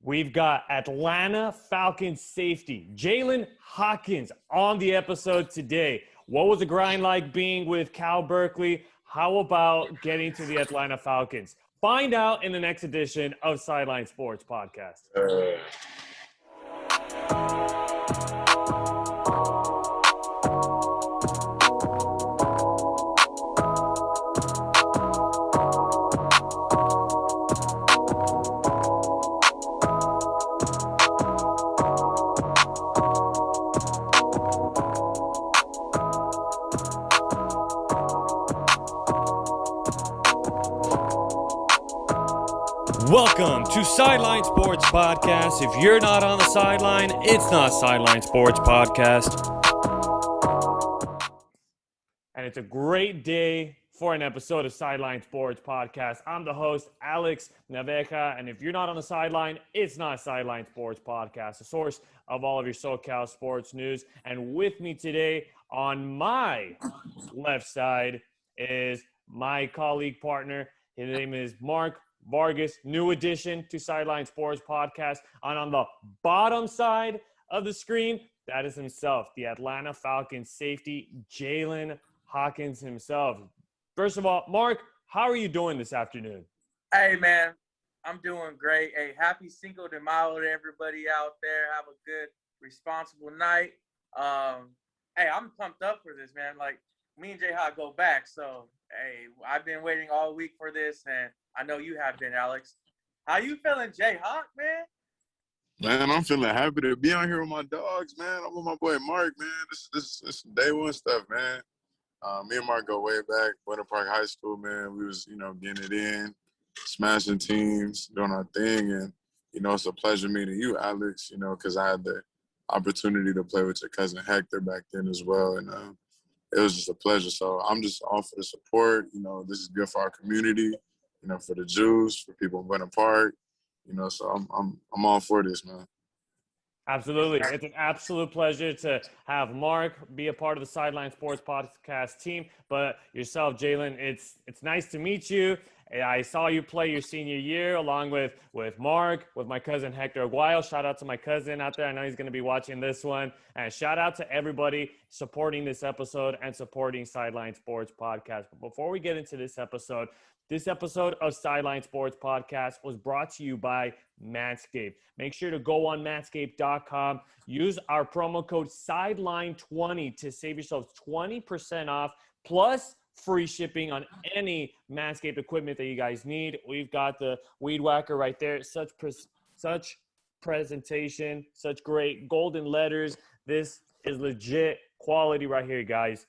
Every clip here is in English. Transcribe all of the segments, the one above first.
We've got Atlanta Falcons safety Jaylinn Hawkins on the episode today. What was the grind like being with Cal Berkeley? How about getting to the Atlanta Falcons? Find out in the next edition of Sideline Sports Podcast. Welcome to Sideline Sports Podcast. If you're not on the sideline, it's not Sideline Sports Podcast. And it's a great day for an episode of Sideline Sports Podcast. I'm the host, Alex Naveja, and if you're not on the sideline, it's not Sideline Sports Podcast, a source of all of your SoCal sports news. And with me today on my left side is my colleague partner. His name is Mark Vargas, new addition to Sideline Sports Podcast. And on the bottom side of the screen, that is himself, the Atlanta Falcons safety, Jaylinn Hawkins himself. First of all, Mark, how are you doing this afternoon? Hey, man, I'm doing great. Hey, happy Cinco de Mayo to everybody out there. Have a good, responsible night. Hey, I'm pumped up for this, man. Like, me and Jay-Hawk go back, so, hey, I've been waiting all week for this, and I know you have been, Alex. How you feeling, Jay-Hawk, man? Man, I'm feeling happy to be on here with my dogs, man. I'm with my boy Mark, man. This day one stuff, man. Me and Mark go way back, Winter Park High School, man. We was, getting it in, smashing teams, doing our thing. And, it's a pleasure meeting you, Alex, because I had the opportunity to play with your cousin Hector back then as well. And it was just a pleasure. So I'm just all for the support. This is good for our community, for the Jews, for people in Winter Park. So I'm all for this, man. Absolutely. It's an absolute pleasure to have Mark be a part of the Sideline Sports Podcast team. But yourself, Jaylinn, it's nice to meet you. I saw you play your senior year along with Mark, with my cousin Hector Aguayo. Shout out to my cousin out there. I know he's going to be watching this one. And shout out to everybody supporting this episode and supporting Sideline Sports Podcast. But before we get into this episode of Sideline Sports Podcast was brought to you by Manscaped. Make sure to go on manscaped.com. Use our promo code SIDELINE20 to save yourselves 20% off plus free shipping on any Manscaped equipment that you guys need. We've got the Weed Whacker right there. Such presentation, such great golden letters. This is legit quality right here, guys.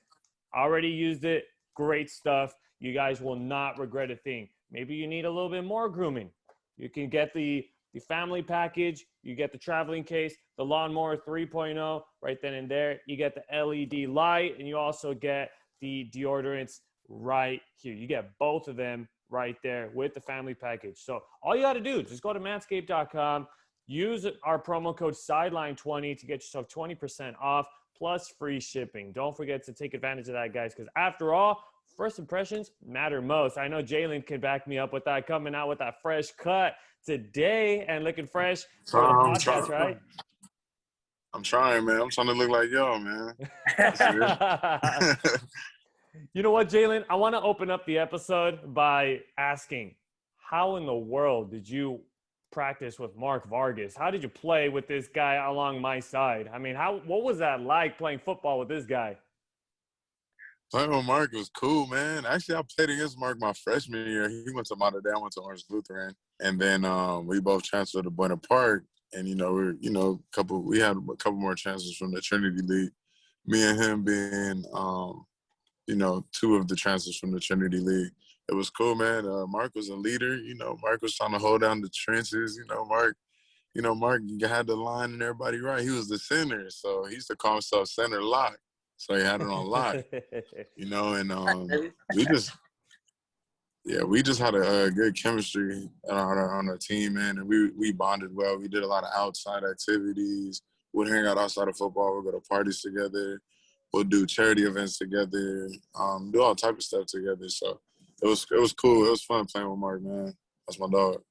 Already used it. Great stuff. You guys will not regret a thing. Maybe you need a little bit more grooming. You can get the family package. You get the traveling case, the lawnmower 3.0 right then and there. You get the LED light, and you also get the deodorants right here. You get both of them right there with the family package. So all you got to do is just go to manscaped.com, use our promo code SIDELINE20 to get yourself 20% off plus free shipping. Don't forget to take advantage of that, guys, because after all, first impressions matter most. I know Jaylinn can back me up with that, coming out with that fresh cut today and looking fresh for the podcast, right? I'm trying, man. I'm trying to look like y'all, man. You know what, Jaylinn? I want to open up the episode by asking, how in the world did you practice with Mark Vargas? How did you play with this guy along my side? I mean, what was that like playing football with this guy? Playing with Mark was cool, man. Actually, I played against Mark my freshman year. He went to Mater Dei, I went to Orange Lutheran. And then we both transferred to Winter Park. And, we had a couple more chances from the Trinity League. Me and him being, two of the transfers from the Trinity League. It was cool, man. Mark was a leader. Mark was trying to hold down the trenches. Mark had the line and everybody right. He was the center. So he used to call himself Center Lock. So he had it on lock, and we just had a good chemistry on our team, man, and we bonded well. We did a lot of outside activities. We'd hang out outside of football. We'd go to parties together. We'll do charity events together, do all type of stuff together. So it was cool. It was fun playing with Mark, man. That's my dog.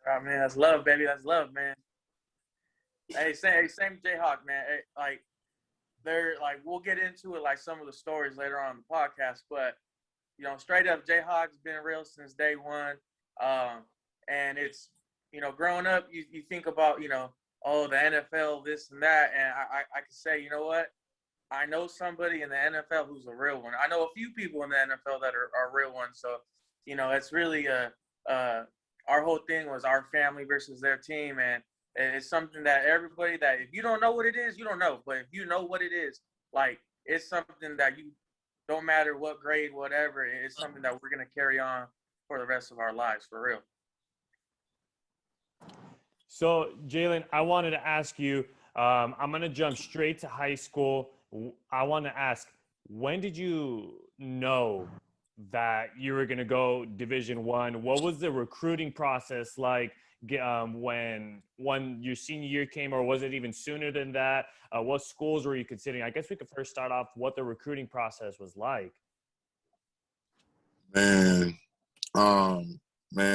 Oh, man, that's love, baby. That's love, man. Hey, same Jayhawk, man. Hey, like, they're like, we'll get into it, like some of the stories later on in the podcast, but you know, straight up, Jayhawk's been real since day one. And it's, you know, growing up, you think about, you know, oh, the NFL, this and that, and I can say, you know what? I know somebody in the NFL who's a real one. I know a few people in the NFL that are real ones. So, you know, it's really our whole thing was our family versus their team, and it's something that everybody that if you don't know what it is, you don't know. But if you know what it is, like it's something that you don't matter what grade, whatever, it's something that we're gonna carry on for the rest of our lives, for real. So, Jaylinn, I wanted to ask you, I'm going to jump straight to high school. I want to ask, when did you know that you were going to go Division I? What was the recruiting process like when your senior year came, or was it even sooner than that? What schools were you considering? I guess we could first start off what the recruiting process was like. Man,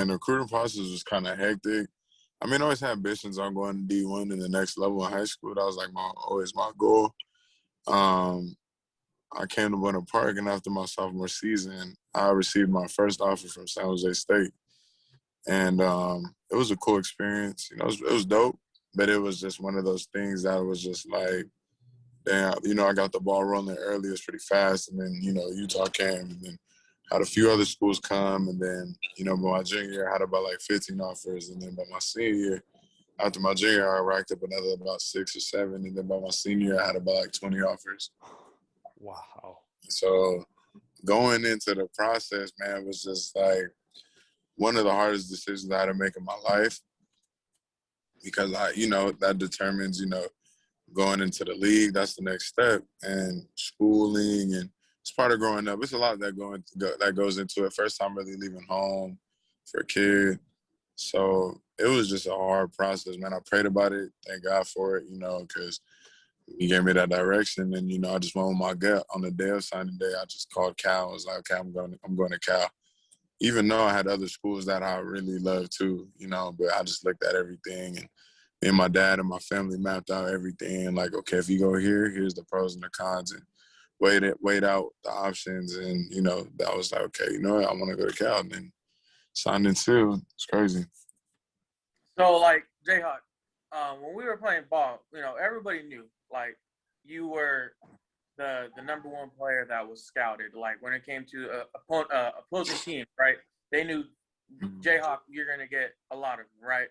the recruiting process was kind of hectic. I mean, I always had ambitions on going to D1 in the next level in high school. That was like always my goal. I came to Buena Park, and after my sophomore season, I received my first offer from San Jose State. And it was a cool experience. You know, it was dope, but it was just one of those things that was just like, damn, you know, I got the ball rolling early. It was pretty fast. And then, you know, Utah came, and then had a few other schools come. And then, you know, by my junior year, I had about like 15 offers. And then by my senior year, after my junior year, I racked up another about 6 or 7. And then by my senior year, I had about like 20 offers. Wow. So going into the process, man, was just like one of the hardest decisions I had to make in my life, because that determines, going into the league. That's the next step, and schooling, and it's part of growing up. It's a lot that goes into it. First time really leaving home for a kid. So it was just a hard process, man. I prayed about it. Thank God for it, because he gave me that direction. And, I just went with my gut. On the day of signing day, I just called Cal. I was like, okay, I'm going to Cal. Even though I had other schools that I really loved too, but I just looked at everything, and me and my dad and my family mapped out everything. Like, okay, if you go here, here's the pros and the cons, and weighed out the options. And, that was like, okay, what? I want to go to Cal. And then signed and sealed. It's crazy. So, like, Jayhawk, when we were playing ball, everybody knew, like, you were the number one player that was scouted. Like, when it came to opposing teams, right? They knew, Jayhawk, you're going to get a lot of them, right?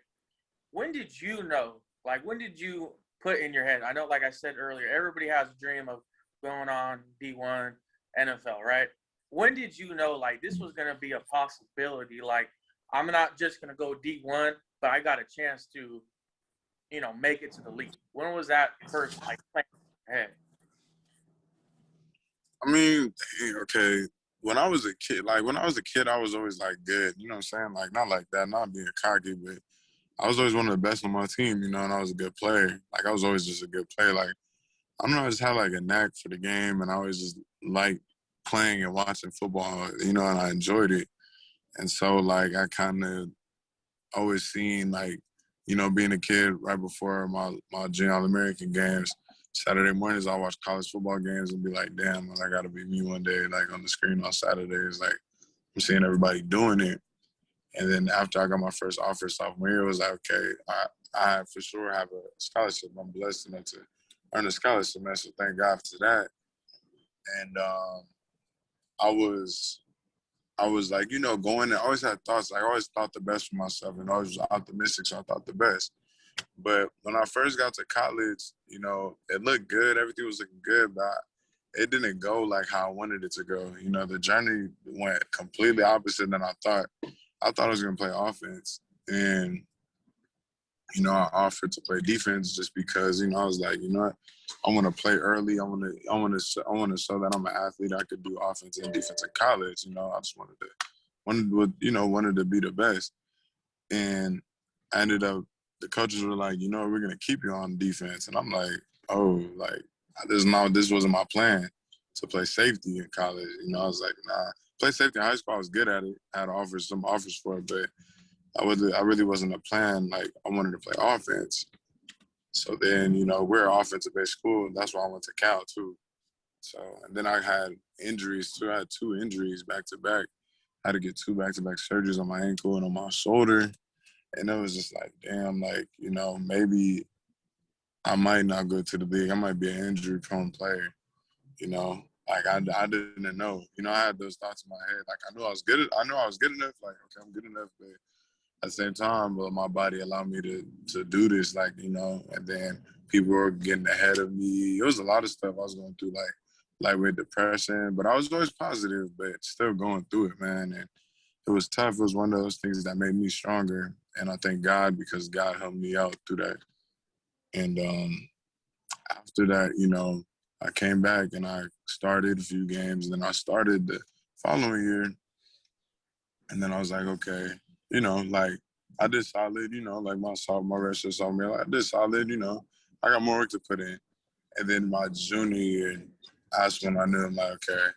When did you know, like, when did you put in your head? I know, like I said earlier, everybody has a dream of going on D1, NFL, right? When did you know, like, this was going to be a possibility? Like, I'm not just going to go D1, but I got a chance to, make it to the league. When was that first, like, playing in your head? I mean, okay, when I was a kid, I was always, like, good. You know what I'm saying? Like, not like that, not being cocky, but I was always one of the best on my team, and I was a good player. Like, I was always just a good player. Like, I don't know, I just had, like, a knack for the game, and I always just liked playing and watching football, and I enjoyed it. And so, like, I kind of always seen, like, being a kid right before my junior All-American games, Saturday mornings I watch college football games and be like, damn, I got to be me one day, like, on the screen on Saturdays. Like, I'm seeing everybody doing it. And then after I got my first offer sophomore year, it was like, okay, I for sure have a scholarship. I'm blessed enough to earn a scholarship, man, so thank God for that. And I was like, going there, I always had thoughts. Like, I always thought the best for myself, and I was optimistic, so I thought the best. But when I first got to college, it looked good. Everything was looking good, but it didn't go like how I wanted it to go. The journey went completely opposite than I thought. I thought I was going to play offense. And, I offered to play defense just because, I was like, what? I want to play early. I want to show that I'm an athlete. I could do offense and defense in college. I just wanted to be the best. And I ended up, the coaches were like, we're going to keep you on defense. And I'm like, oh, like, this wasn't my plan to play safety in college. I was like, nah. Play safety in high school, I was good at it. I had some offers for it, but I really wasn't a plan. Like, I wanted to play offense. So then, you know, we're an offensive-based school. That's why I went to Cal, too. So, and then I had injuries, too. I had 2 injuries back-to-back. I had to get 2 back-to-back surgeries on my ankle and on my shoulder. And it was just like, damn, like, you know, maybe I might not go to the league. I might be an injury-prone player, you know. Like, I didn't know. You know, I had those thoughts in my head. Like, I knew I was good enough. Like, okay, I'm good enough, but at the same time, but my body allowed me to do this, like, you know, and then people were getting ahead of me. It was a lot of stuff I was going through, like with depression, but I was always positive, but still going through it, man. And it was tough. It was one of those things that made me stronger. And I thank God because God helped me out through that. And after that, you know, I came back and I started a few games. And then I started the following year. And then I was like, okay, you know, like I did solid, you know, like my redshirt sophomore year, I did solid, you know. I got more work to put in. And then my junior year, that's when I knew, I'm like, okay,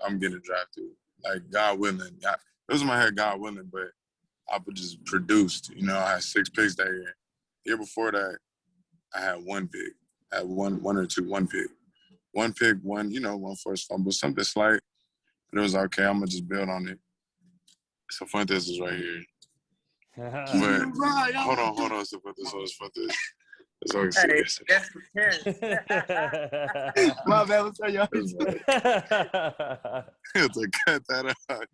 I'm getting drafted. Like, God willing. It was in my head, God willing, but I just produced. You know, I had 6 picks that year. The year before that, I had 1 pick. I had one or two, 1 pick. 1 pick, one forced fumble, something slight. But it was okay, I'm going to just build on it. So Fuentes is right here. But hold on, so Fuentes. It's always serious. That's My bad, what's up, y'all? It's a cut that out.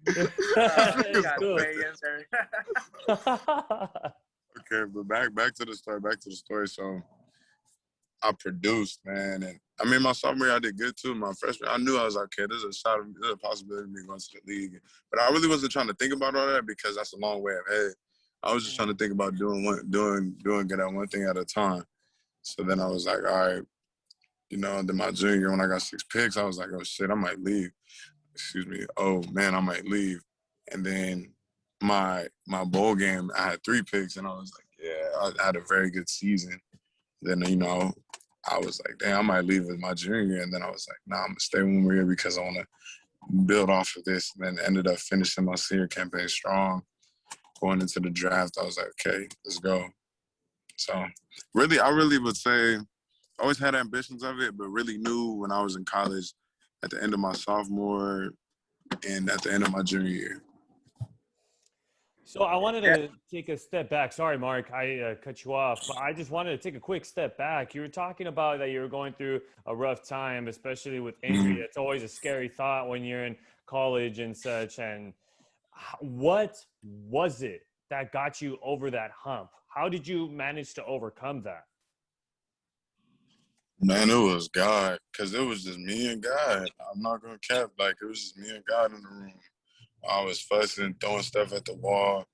Okay, but back to the story. So I produced, man, and I mean my sophomore year I did good too. My freshman, I knew I was okay. There's a possibility of me going to the league, but I really wasn't trying to think about all that because that's a long way ahead. I was just trying to think about doing good at one thing at a time. So then I was like, all right, you know. And then my junior year when I got 6 picks, I was like, oh shit, I might leave. Oh man, I might leave. And then my bowl game, I had 3 picks, and I was like, yeah, I had a very good season. Then, you know, I was like, damn, I might leave with my junior year. And then I was like, nah, I'm going to stay 1 more year because I want to build off of this. And then ended up finishing my senior campaign strong. Going into the draft, I was like, okay, let's go. So really, I really would say I always had ambitions of it, but really knew when I was in college at the end of my sophomore and at the end of my junior year. So I wanted to take a step back. Sorry, Mark, I cut you off, but I just wanted to take a quick step back. You were talking about that you were going through a rough time, especially with injury. It's always a scary thought when you're in college and such. And what was it that got you over that hump? How did you manage to overcome that? Man, it was God, because it was just me and God. I'm not going to cap. Like, it was just me and God in the room. I was fussing, throwing stuff at the wall,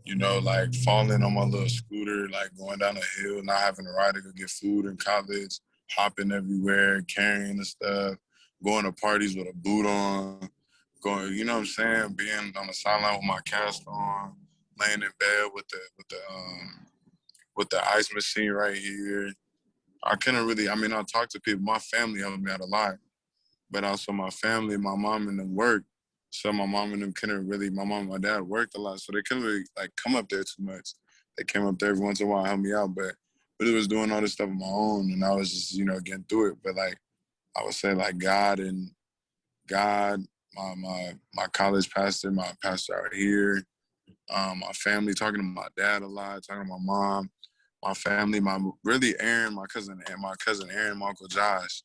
you know, like falling on my little scooter, like going down a hill, not having a ride to go get food in college, hopping everywhere, carrying the stuff, going to parties with a boot on, going, you know what I'm saying, being on the sideline with my cast on, laying in bed with the ice machine right here. I couldn't really, I mean, I talked to people. My family helped me out a lot, but also my family, my mom and them worked. So my mom and them couldn't really, my mom and my dad worked a lot, so they couldn't really, like, come up there too much. They came up there every once in a while and helped me out, but really was doing all this stuff on my own, and I was just, you know, getting through it. But, like, I would say, like, God, my college pastor, my pastor out here, my family, talking to my dad a lot, talking to my mom, my family, Aaron, my cousin Aaron, my Uncle Josh,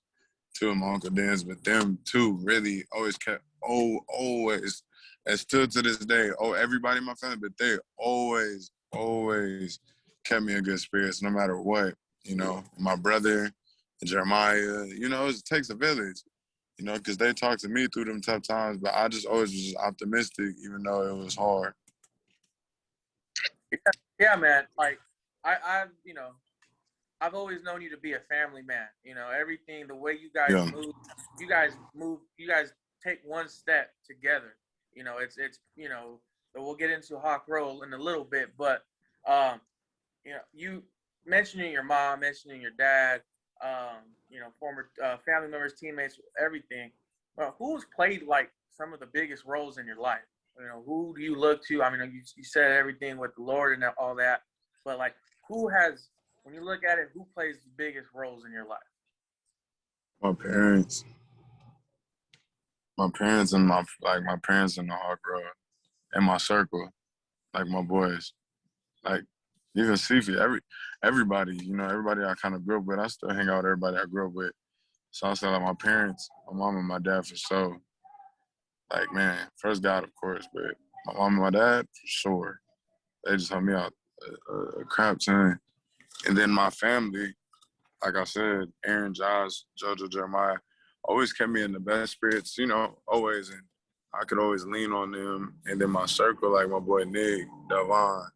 too, and my Uncle Dan's, but them too really always kept, always, and still to this day, everybody in my family, but they always kept me in good spirits no matter what, you know. My brother, Jeremiah, you know, it takes a village, you know, because they talked to me through them tough times, but I just always was just optimistic, even though it was hard. Yeah, man. Like, I've, you know, I've always known you to be a family man. You know, everything, the way you guys move, you guys take one step together. You know, it's you know, we'll get into Hawk Roll in a little bit, but you know, you mentioning your mom, mentioning your dad, you know, former family members, teammates, everything. Who's played like some of the biggest roles in your life? who do you look to? I mean, you said everything with the Lord and all that, but like, when you look at it, who plays the biggest roles in your life? My parents. My parents and my parents in the Hawk Road and my circle, like my boys. Like even Sifi, everybody, everybody I kind of grew up with, I still hang out with everybody I grew up with. So I say like my parents, my mom and my dad for sure. Like, man, first God, of course, but my mom and my dad, for sure. They just helped me out a crap ton. And then my family, like I said, Aaron, Josh, JoJo, Jeremiah, always kept me in the best spirits, always. And I could always lean on them. And then my circle, like my boy Nick, Devon,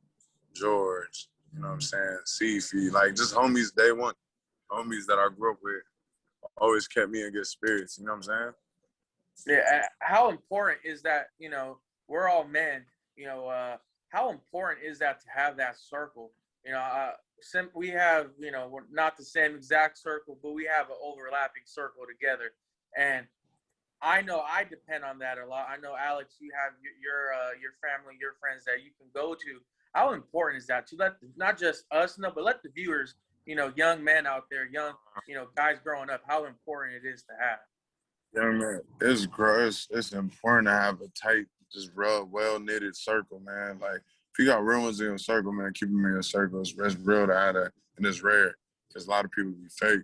George, you know what I'm saying, Sifi, like just homies, day one, homies that I grew up with, always kept me in good spirits, you know what I'm saying? Yeah, how important is that, we're all men, how important is that to have that circle? We have, we're not the same exact circle, but we have an overlapping circle together. And I know I depend on that a lot. I know, Alex, you have your family, your friends that you can go to. How important is that to let not just us know, but let the viewers, young men out there, young, guys growing up, how important it is to have? Yeah, man, it's important to have a tight, just real, well-knitted circle, man. Like, if you got real ones in your circle, man, keep them in your circle. It's real to have that, and it's rare because a lot of people be fake.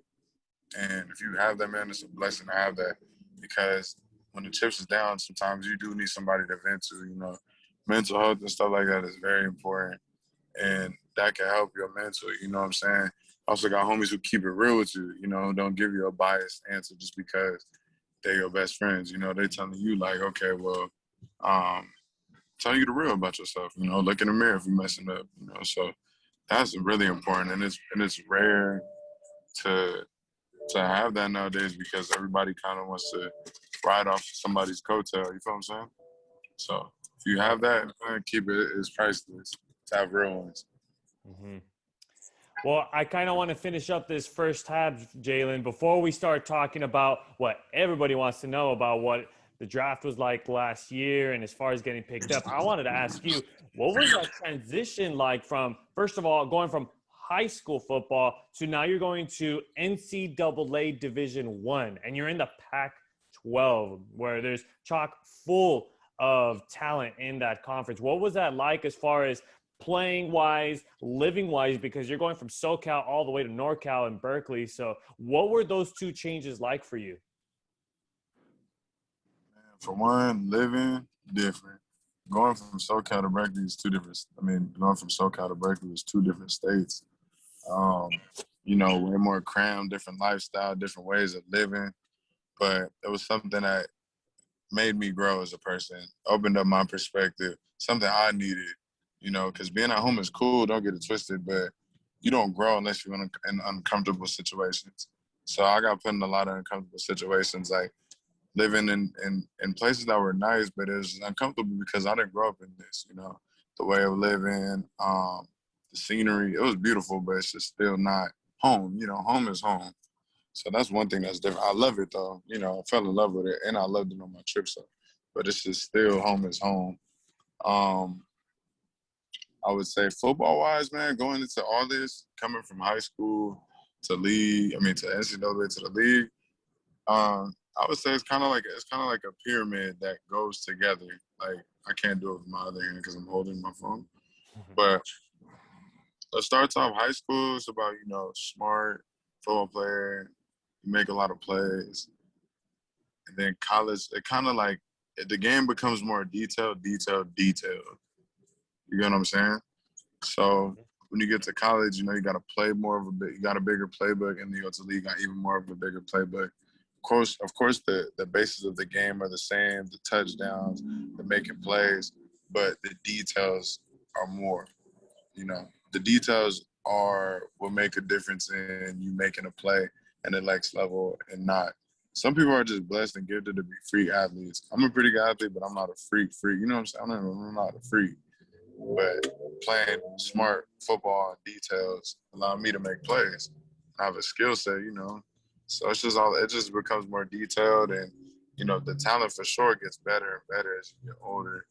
And if you have that, man, it's a blessing to have that because when the chips is down, sometimes you do need somebody to vent to, mental health and stuff like that is very important. And that can help your mental, you know what I'm saying? Also got homies who keep it real with you, don't give you a biased answer just because they're your best friends. They telling you like, okay, well, tell you the real about yourself, look in the mirror if you're messing up, so that's really important. And it's rare to have that nowadays because everybody kind of wants to ride off somebody's coattail, you feel what I'm saying? So if you have that, man, keep it. It's priceless to have real ones. Mm-hmm. Well, I kind of want to finish up this first half, Jaylinn, before we start talking about what everybody wants to know about what the draft was like last year and as far as getting picked up. I wanted to ask you, what was that transition like from, first of all, going from high school football to now you're going to NCAA Division I and you're in the Pac-12 where there's chock full of talent in that conference. What was that like as far as playing wise, living wise, because you're going from SoCal all the way to NorCal and Berkeley. So what were those two changes like for you? For one, living different. Going from SoCal to Berkeley is two different. Going from SoCal to Berkeley was two different states. Way more crammed, different lifestyle, different ways of living. But it was something that made me grow as a person, opened up my perspective, something I needed, because being at home is cool, don't get it twisted, but you don't grow unless you're in uncomfortable situations. So I got put in a lot of uncomfortable situations, like living in places that were nice, but it was uncomfortable because I didn't grow up in this, the way of living, the scenery. It was beautiful, but it's just still not home. Home is home. So that's one thing that's different. I love it, though. I fell in love with it, and I loved it on my trip. So, but it's just still home is home. I would say football-wise, man, going into all this, coming from high school to league, to NCAA to the league, I would say it's kind of like a pyramid that goes together. Like I can't do it with my other hand because I'm holding my phone. But it starts off high school. It's about smart football player, you make a lot of plays, and then college. It kind of like the game becomes more detailed. You get what I'm saying? So when you get to college, you got to play more of you got a bigger playbook, and you go to league, got even more of a bigger playbook. Of course, the basis of the game are the same, the touchdowns, the making plays, but the details are more. The details are what make a difference in you making a play at the next level and not. Some people are just blessed and gifted to be freak athletes. I'm a pretty good athlete, but I'm not a freak. You know what I'm saying? I'm not a freak. But playing smart football and details allow me to make plays. I have a skill set, So it just becomes more detailed and, the talent for sure gets better and better as you get older.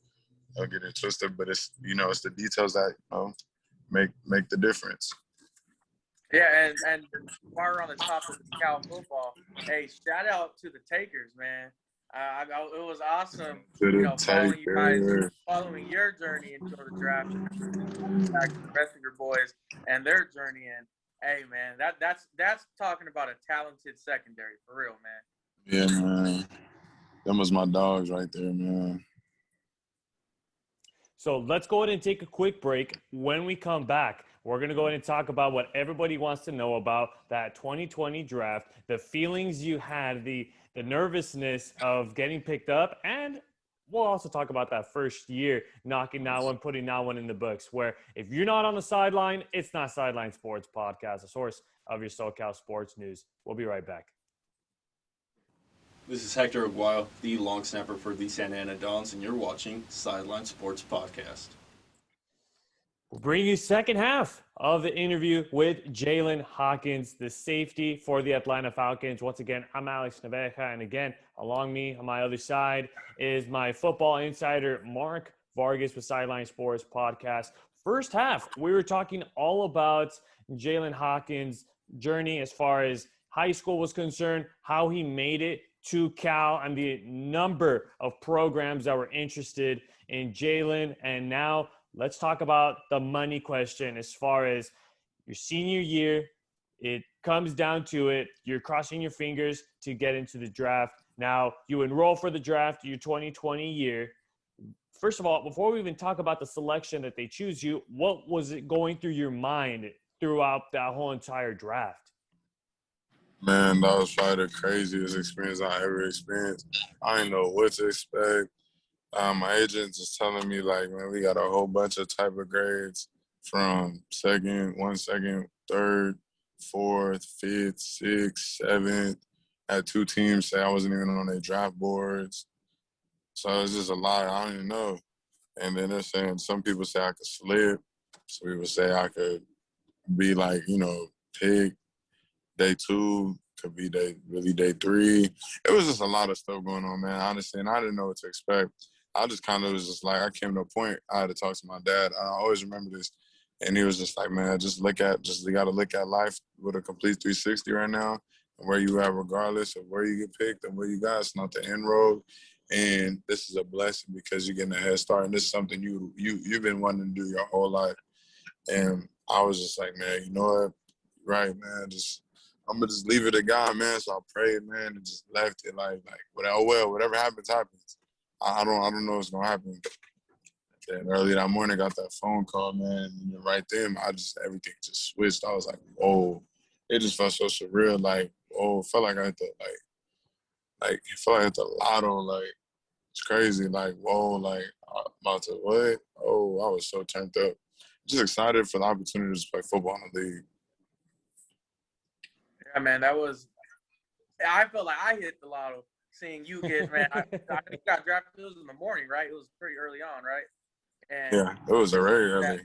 don't get it twisted, but it's, it's the details that, make the difference. Yeah, and while we're on the topic of Cal football, hey, shout out to the Takers, man. It was awesome, following your journey into the draft and back to the rest of your boys and their journey. And hey, man, that's talking about a talented secondary for real, man. Yeah, man. Them was my dogs right there, man. So let's go ahead and take a quick break. When we come back, we're going to go ahead and talk about what everybody wants to know about that 2020 draft, the feelings you had, the nervousness of getting picked up, and we'll also talk about that first year, knocking that one, putting that one in the books, where if you're not on the sideline, it's not Sideline Sports Podcast, a source of your SoCal sports news. We'll be right back. This is Hector Aguayo, the long snapper for the Santa Ana Dons, and you're watching Sideline Sports Podcast. We'll bring you second half of the interview with Jaylinn Hawkins, the safety for the Atlanta Falcons. Once again, I'm Alex Naveja, and again, along me on my other side is my football insider, Mark Vargas with Sideline Sports Podcast. First half, we were talking all about Jaylinn Hawkins' journey as far as high school was concerned, how he made it to Cal, and the number of programs that were interested in Jaylinn. And now let's talk about the money question as far as your senior year. It comes down to it. You're crossing your fingers to get into the draft. Now, you enroll for the draft your 2020 year. First of all, before we even talk about the selection that they choose you, what was it going through your mind throughout that whole entire draft? Man, that was probably the craziest experience I ever experienced. I didn't know what to expect. My agent just telling me, like, man, we got a whole bunch of type of grades from second, third, fourth, fifth, sixth, seventh. Had two teams say I wasn't even on their draft boards. So it's just a lot. I don't even know. And then they're saying some people say I could slip. Some people say I could be like, pick. Day 2, could be day 3. It was just a lot of stuff going on, man, honestly, and I didn't know what to expect. I just kind of was just like, I came to a point, I had to talk to my dad. I always remember this, and he was just like, man, you got to look at life with a complete 360 right now, and where you at regardless of where you get picked and where you got. It's not the end road, and this is a blessing because you're getting a head start, and this is something you've been wanting to do your whole life. And I was just like, man, you know what? Right, man, I'm going to just leave it to God, man. So I prayed, man, and just left it like whatever happens, happens. I don't know what's going to happen. And early that morning, I got that phone call, man. And right then, everything just switched. I was like, whoa. It just felt so surreal. Like, oh, it felt like I hit the lotto. Like, it's crazy. Like, whoa, like, I'm about to what? Oh, I was so turned up. Just excited for the opportunity to play football in the league. Yeah, man, I felt like I hit the lotto seeing you get, man. I got drafted. It was in the morning, right? It was pretty early on, right? And yeah, it was very early.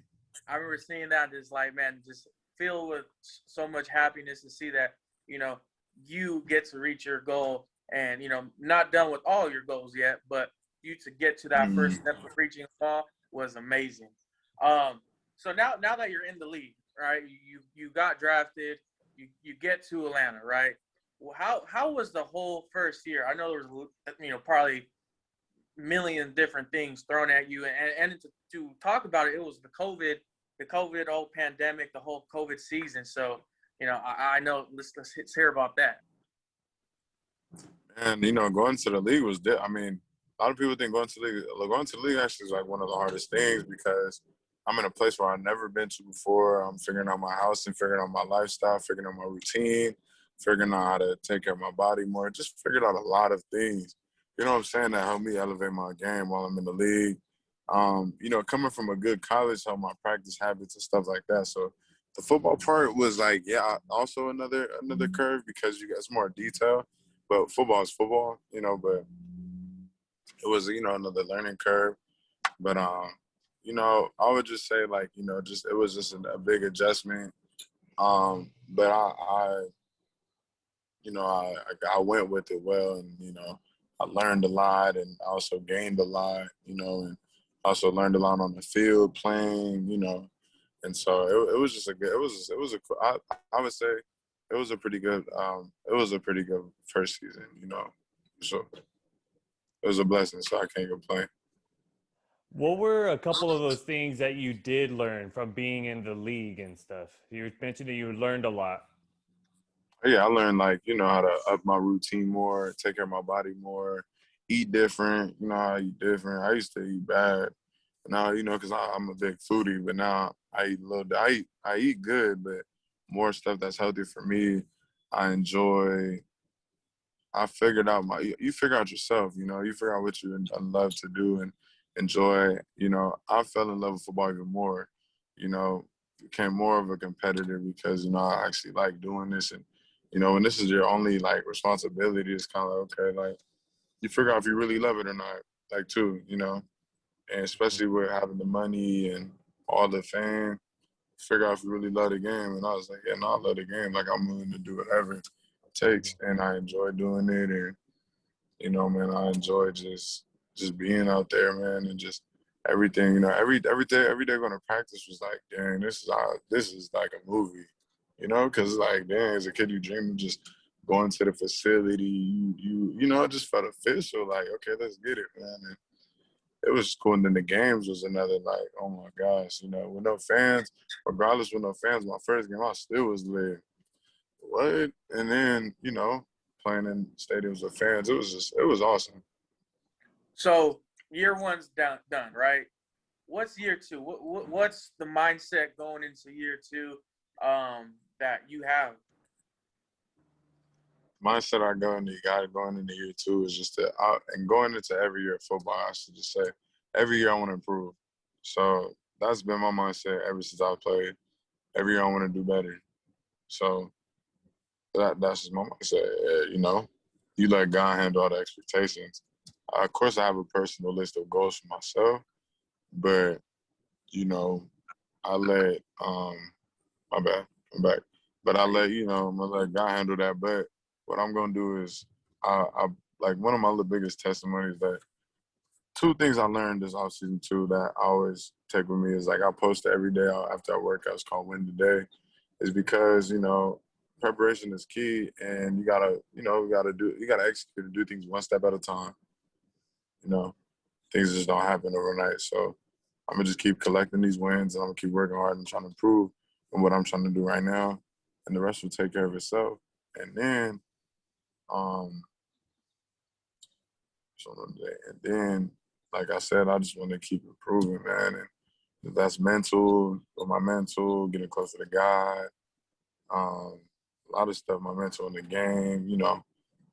I remember seeing that, just like, man, just filled with so much happiness to see that, you get to reach your goal and, not done with all your goals yet, but you to get to that first step of reaching the ball was amazing. So now that you're in the league, right, you got drafted. You get to Atlanta, right? Well, how was the whole first year? I know there was, probably a million different things thrown at you, and to talk about it, it was the COVID whole pandemic, the whole COVID season. So, I know. Let's hear about that. And going to the league was a lot of people think going to the league actually is like one of the hardest things because I'm in a place where I've never been to before. I'm figuring out my house and figuring out my lifestyle, figuring out my routine, figuring out how to take care of my body more. Just figured out a lot of things, you know what I'm saying, that helped me elevate my game while I'm in the league. Coming from a good college helped my practice habits and stuff like that. So the football part was like, yeah, also another curve because you got some more detail. But football is football, but it was, another learning curve. But I would just say, like, it was just a big adjustment. But I went with it well, and I learned a lot, and I also gained a lot, and Also learned a lot on the field, playing, and so it was just I would say it was a pretty good first season, so it was a blessing, so I can't complain. What were a couple of those things that you did learn from being in the league and stuff? You mentioned that you learned a lot. Yeah, I learned how to up my routine more, take care of my body more, eat different. I eat different. I used to eat bad. Now, because I'm a big foodie, but now I eat a little. I eat good, but more stuff that's healthy for me. I enjoy. I figured out you figure out yourself. You figure out what you love to do and enjoy. I fell in love with football even more. Became more of a competitor because I actually like doing this, and when this is your only responsibility, it's kind of okay. You figure out if you really love it or not. Too. And especially with having the money and all the fame, figure out if you really love the game. And I was like, yeah, no, I love the game. I'm willing to do whatever it takes, and I enjoy doing it. And man, I enjoy just being out there, man, and just everything. Every day going to practice was like, dang, this is like a movie, because dang, as a kid, you dream of just going to the facility. It just felt official. Okay, let's get it, man. And it was cool. And then the games was another, oh my gosh, with no fans, regardless with no fans, my first game, I still was lit. What? And then, playing in stadiums with fans, it was awesome. So year one's done, right? What's year two? What's the mindset going into year two that you have? Mindset going into year two is just and going into every year of football, I should just say, every year I want to improve. So that's been my mindset ever since I played. Every year I want to do better. So that's just my mindset. You let God handle all the expectations. Of course, I have a personal list of goals for myself, but I let my bad, I'm back. But I let I'm gonna let God handle that. But what I'm gonna do is I one of my biggest testimonies that two things I learned this offseason too that I always take with me is I post every day after I work out. It's called Win Today. Is because preparation is key, and you gotta execute and do things one step at a time. Things just don't happen overnight. So I'm gonna just keep collecting these wins, and I'm gonna keep working hard and trying to improve on what I'm trying to do right now, and the rest will take care of itself. And then, like I said, I just want to keep improving, man. And that's mental, with my mental, getting closer to God. A lot of stuff, my mental in the game.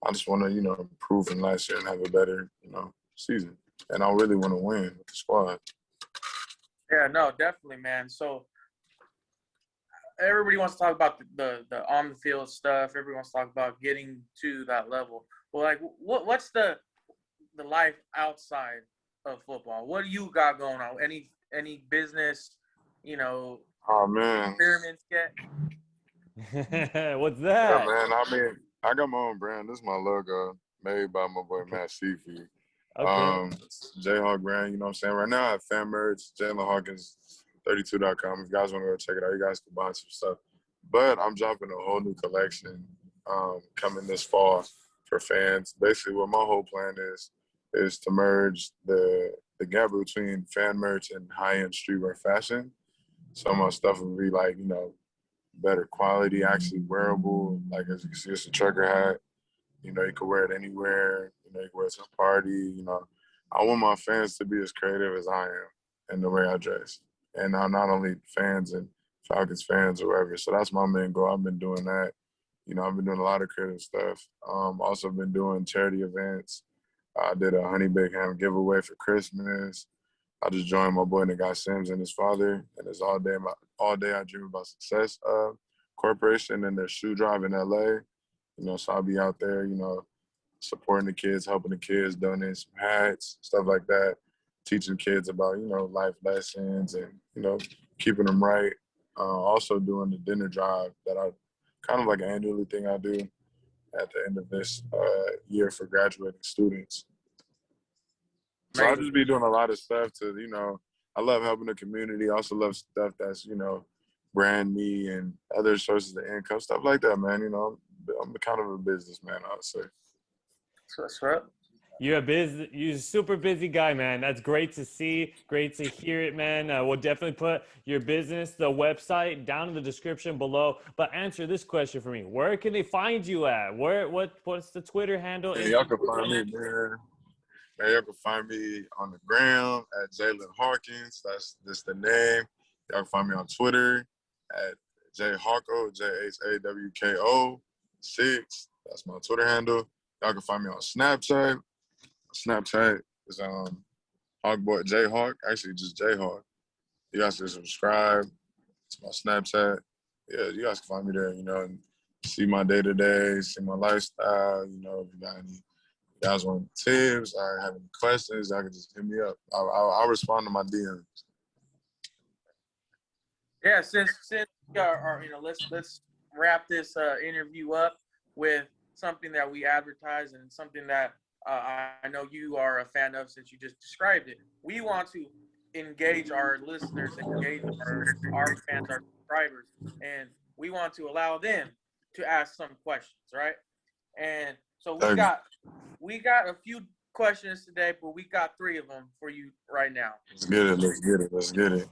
I just want to, improve from last year and have a better, season. And I really want to win with the squad. Yeah, no, definitely, man. So everybody wants to talk about the on the field stuff. Everybody wants to talk about getting to that level. Well, what's the life outside of football? What do you got going on? Any business, Oh man, experiments yet? What's that? Yeah, man. I got my own brand. This is my logo, made by my boy Matt Seafy. Okay. Jayhawk brand, you know what I'm saying? Right now I have fan merch, Jaylinn Hawkins, 32.com. If you guys want to go check it out, you guys can buy some stuff. But I'm dropping a whole new collection coming this fall for fans. Basically, what my whole plan is to merge the gap between fan merch and high-end streetwear fashion. So my stuff will be better quality, actually wearable. As you can see, it's a trucker hat. You can wear it anywhere. You can wear it to a party. I want my fans to be as creative as I am in the way I dress. And I'm not only fans and Falcons fans or whatever. So that's my main goal. I've been doing that. I've been doing a lot of creative stuff. Also been doing charity events. I did a Honey Baked Ham giveaway for Christmas. I just joined my boy, the guy Sims, and his father. And it's all day I dream about success corporation and their shoe drive in LA. So I'll be out there, supporting the kids, helping the kids, donating some hats, stuff like that, teaching kids about, life lessons and, keeping them right. Also doing the dinner drive that I kind of an annually thing I do at the end of this year for graduating students. So I'll just be doing a lot of stuff to, I love helping the community. I also love stuff that's, brand me and other sources of income, stuff like that, man. I'm kind of a businessman, I would say. That's right. You're a super busy guy, man. That's great to see. Great to hear it, man. We'll definitely put your business, the website, down in the description below. But answer this question for me: where can they find you at? What's the Twitter handle? Yeah, y'all can find me, man. Man, y'all can find me on the gram at Jaylinn Hawkins. That's just the name. Y'all can find me on Twitter at JHawko, JHAWKO 6. That's my Twitter handle. Y'all can find me on Snapchat. Snapchat is Hawkboy Jayhawk. Actually, just Jayhawk. You guys can subscribe to my Snapchat. Yeah, you guys can find me there, and see my day-to-day, see my lifestyle. If you got any, you guys want tips or have any questions, y'all can just hit me up. I'll respond to my DMs. Yeah, since we are let's wrap this interview up with something that we advertise and something that I know you are a fan of since you just described it. We want to engage our listeners, engage our fans, our subscribers, and we want to allow them to ask some questions, right? And so we got a few questions today, but we got 3 of them for you right now. Let's get it.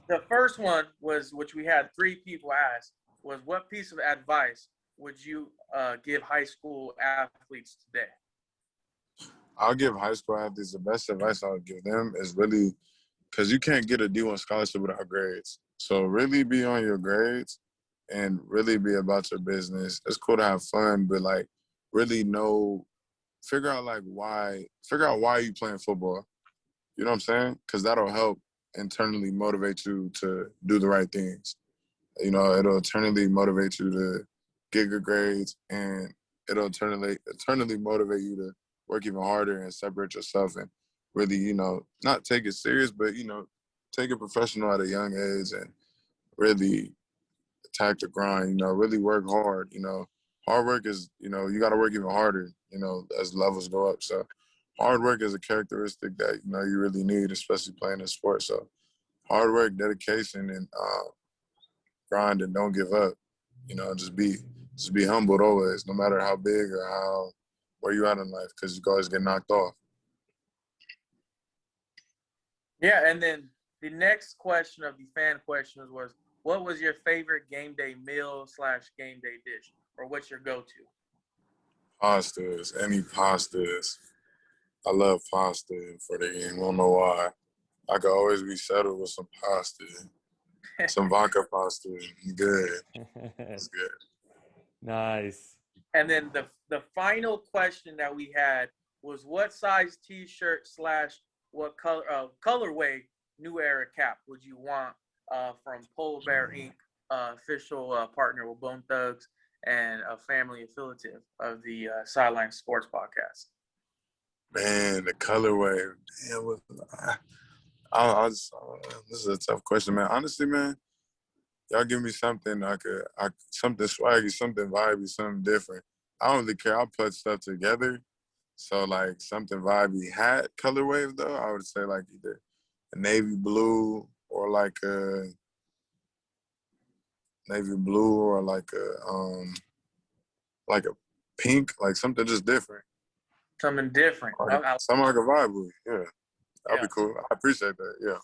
The first one was, which we had 3 people ask, was what piece of advice would you give high school athletes today? I'll give high school athletes the best advice I'll give them is really, because you can't get a D1 scholarship without grades. So really be on your grades and really be about your business. It's cool to have fun, but really figure out why you playing football. You know what I'm saying? Because that'll help internally motivate you to do the right things. It'll internally motivate you to get good grades, and it'll internally motivate you to work even harder and separate yourself and really, not take it serious, but, take it professional at a young age and really attack the grind, really work hard. Hard work is, you got to work even harder, as levels go up. So hard work is a characteristic that, you really need, especially playing in sports. So hard work, dedication, and grind, and don't give up. Just be humbled always, no matter how big or where you at in life, because you can always get knocked off. Yeah, and then the next question of the fan questions was, what was your favorite game day meal / game day dish, or what's your go-to? Pastas, any pastas. I love pasta for the game. I don't know why. I could always be settled with some pasta, some vodka pasta. Good. That's good. Nice. And then the final question that we had was, what size T-shirt / what colorway New Era cap would you want from Polar Bear Inc., official partner with Bone Thugs and a family affiliate of the Sideline Sports Podcast? Man, the colorway. This is a tough question, man. Honestly, man, y'all give me something something swaggy, something vibey, something different. I don't really care. I'll put stuff together. So, something vibey hat colorway, though, I would say, either a navy blue or, a navy blue or, a pink, something just different. Something different. Something like a vibe with, yeah. That'd be cool. I appreciate that, yeah.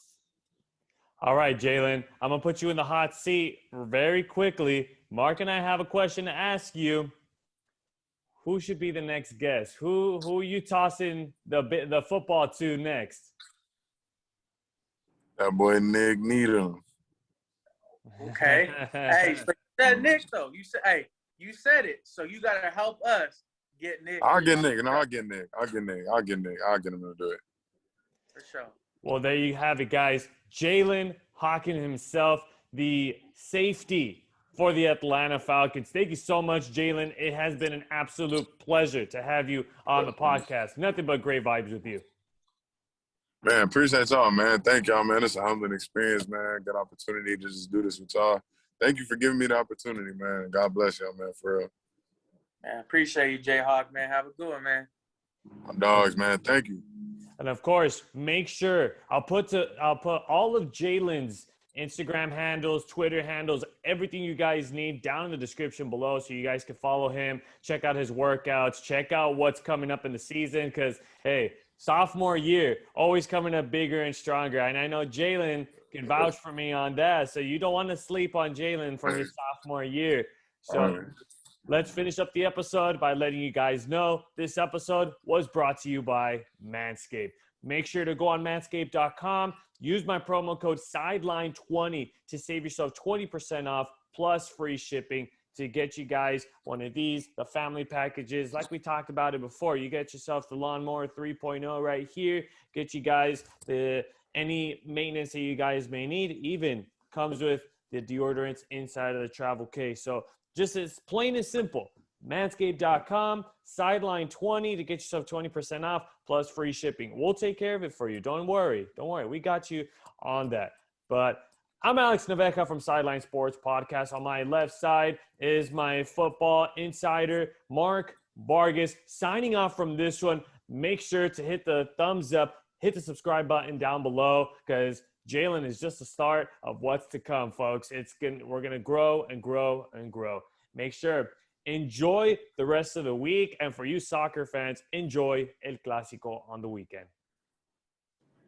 All right, Jaylinn, I'm going to put you in the hot seat very quickly. Mark and I have a question to ask you. Who should be the next guest? Who are you tossing the football to next? That boy Nick Needham. Okay. Hey, so you said Nick, though. You said it. So you got to help us get Nick. I'll get Nick. I'll get him to do it. For sure. Well, there you have it, guys. Jaylinn Hawkins himself, the safety for the Atlanta Falcons. Thank you so much, Jaylinn. It has been an absolute pleasure to have you on the podcast. Nothing but great vibes with you. Man, appreciate y'all, man. Thank y'all, man. It's a humbling experience, man. Good opportunity to just do this with y'all. Thank you for giving me the opportunity, man. God bless y'all, man, for real. Man, appreciate you, Jayhawk, man. Have a good one, man. My dogs, man. Thank you. And of course, make sure I'll put all of Jaylinn's Instagram handles, Twitter handles, everything you guys need down in the description below so you guys can follow him, check out his workouts, check out what's coming up in the season because, hey, sophomore year, always coming up bigger and stronger. And I know Jaylinn can vouch for me on that, so you don't want to sleep on Jaylinn from his sophomore year. So let's finish up the episode by letting you guys know this episode was brought to you by Manscaped. Make sure to go on manscaped.com. Use my promo code SIDELINE20 to save yourself 20% off plus free shipping to get you guys one of these, the family packages. Like we talked about it before, you get yourself the Lawnmower 3.0 right here. Get you guys any maintenance that you guys may need. Even comes with the deodorants inside of the travel case. So just as plain and simple, manscaped.com, Sideline20 to get yourself 20% off plus free shipping. We'll take care of it for you. Don't worry. We got you on that. But I'm Alex Naveca from Sideline Sports Podcast. On my left side is my football insider, Mark Vargas, signing off from this one. Make sure to hit the thumbs up, hit the subscribe button down below because Jaylinn is just the start of what's to come, folks. We're going to grow and grow and grow. Make sure, enjoy the rest of the week. And for you soccer fans, enjoy El Clásico on the weekend.